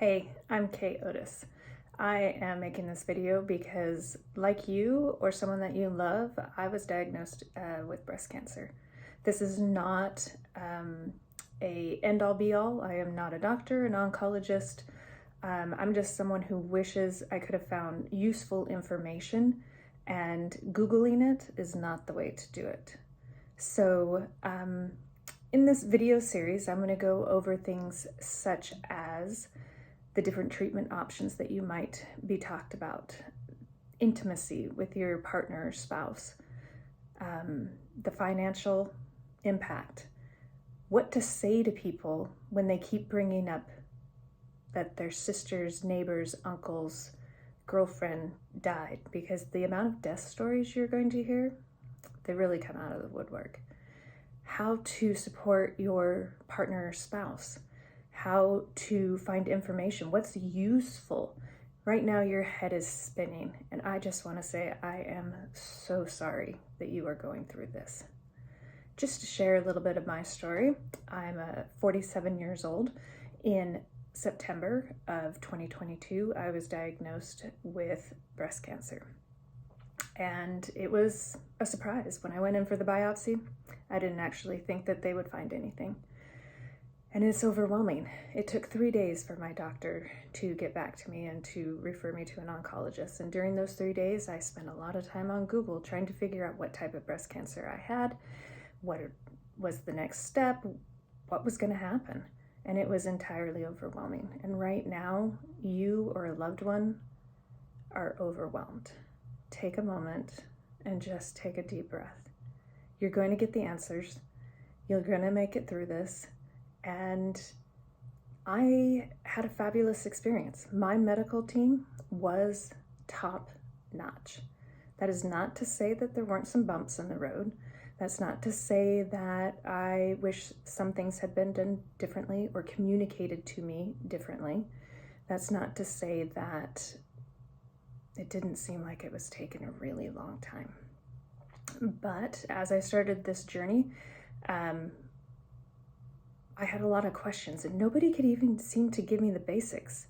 Hey, I'm Kate Otis. I am making this video because, like you or someone that you love, I was diagnosed with breast cancer. This is not a end-all be-all. I am not a doctor, an oncologist. I'm just someone who wishes I could have found useful information, and Googling it is not the way to do it. So in this video series, I'm going to go over things such as the different treatment options that you might be talked about, intimacy with your partner or spouse, the financial impact, what to say to people when they keep bringing up that their sisters, neighbors, uncles, girlfriend died, because the amount of death stories you're going to hear, they really come out of the woodwork. How to support your partner or spouse, how to find information, what's useful. Right now your head is spinning, and I just want to say I am so sorry that you are going through this. Just to share a little bit of my story, I'm 47 years old. In September of 2022, I was diagnosed with breast cancer. And it was a surprise. When I went in for the biopsy, I didn't actually think that they would find anything. And it's overwhelming. It took 3 days for my doctor to get back to me and to refer me to an oncologist. And during those 3 days, I spent a lot of time on Google trying to figure out what type of breast cancer I had, what was the next step, what was going to happen. And it was entirely overwhelming. And right now, you or a loved one are overwhelmed. Take a moment and just take a deep breath. You're going to get the answers. You're going to make it through this. And I had a fabulous experience. My medical team was top notch. That is not to say that there weren't some bumps in the road. That's not to say that I wish some things had been done differently or communicated to me differently. That's not to say that it didn't seem like it was taking a really long time. But as I started this journey, I had a lot of questions, and nobody could even seem to give me the basics.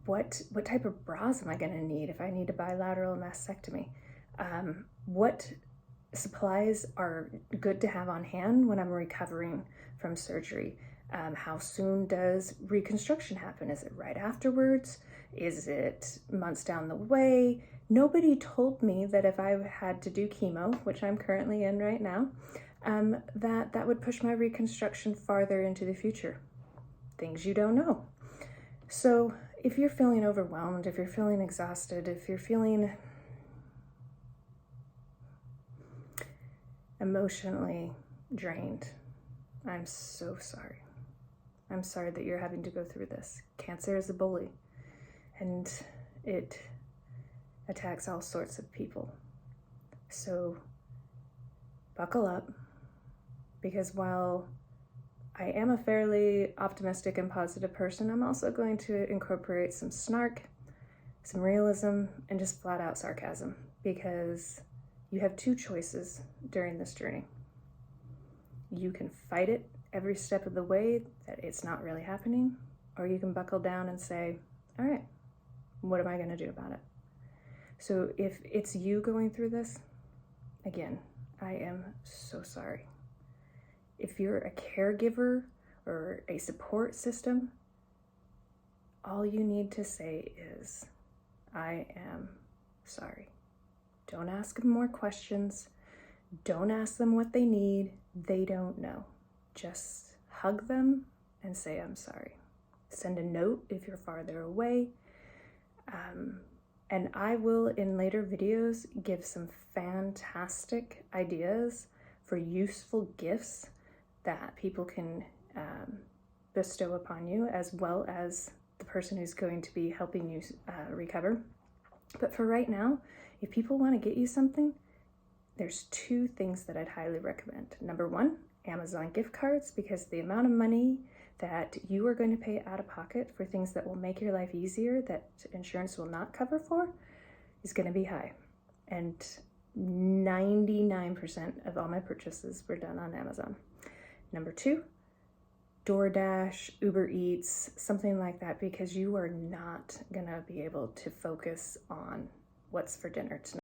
What type of bras am I going to need if I need a bilateral mastectomy? What supplies are good to have on hand when I'm recovering from surgery? How soon does reconstruction happen? Is it right afterwards? Is it months down the way? Nobody told me that if I had to do chemo, which I'm currently in right now, that would push my reconstruction farther into the future. Things you don't know. So if you're feeling overwhelmed, if you're feeling exhausted, if you're feeling emotionally drained, I'm so sorry. I'm sorry that you're having to go through this. Cancer is a bully, and it attacks all sorts of people. So buckle up, because while I am a fairly optimistic and positive person, I'm also going to incorporate some snark, some realism, and just flat out sarcasm, because you have two choices during this journey. You can fight it every step of the way that it's not really happening, or you can buckle down and say, all right, what am I going to do about it? So if it's you going through this, again, I am so sorry. If you're a caregiver or a support system, all you need to say is, I am sorry. Don't ask them more questions. Don't ask them what they need. They don't know. Just hug them and say, I'm sorry. Send a note if you're farther away. And I will, in later videos, give some fantastic ideas for useful gifts that people can bestow upon you, as well as the person who's going to be helping you recover. But for right now, if people want to get you something, there's two things that I'd highly recommend. Number one, Amazon gift cards, because the amount of money that you are going to pay out of pocket for things that will make your life easier, that insurance will not cover for, is going to be high. And 99% of all my purchases were done on Amazon. Number two, DoorDash, Uber Eats, something like that, because you are not gonna be able to focus on what's for dinner tonight.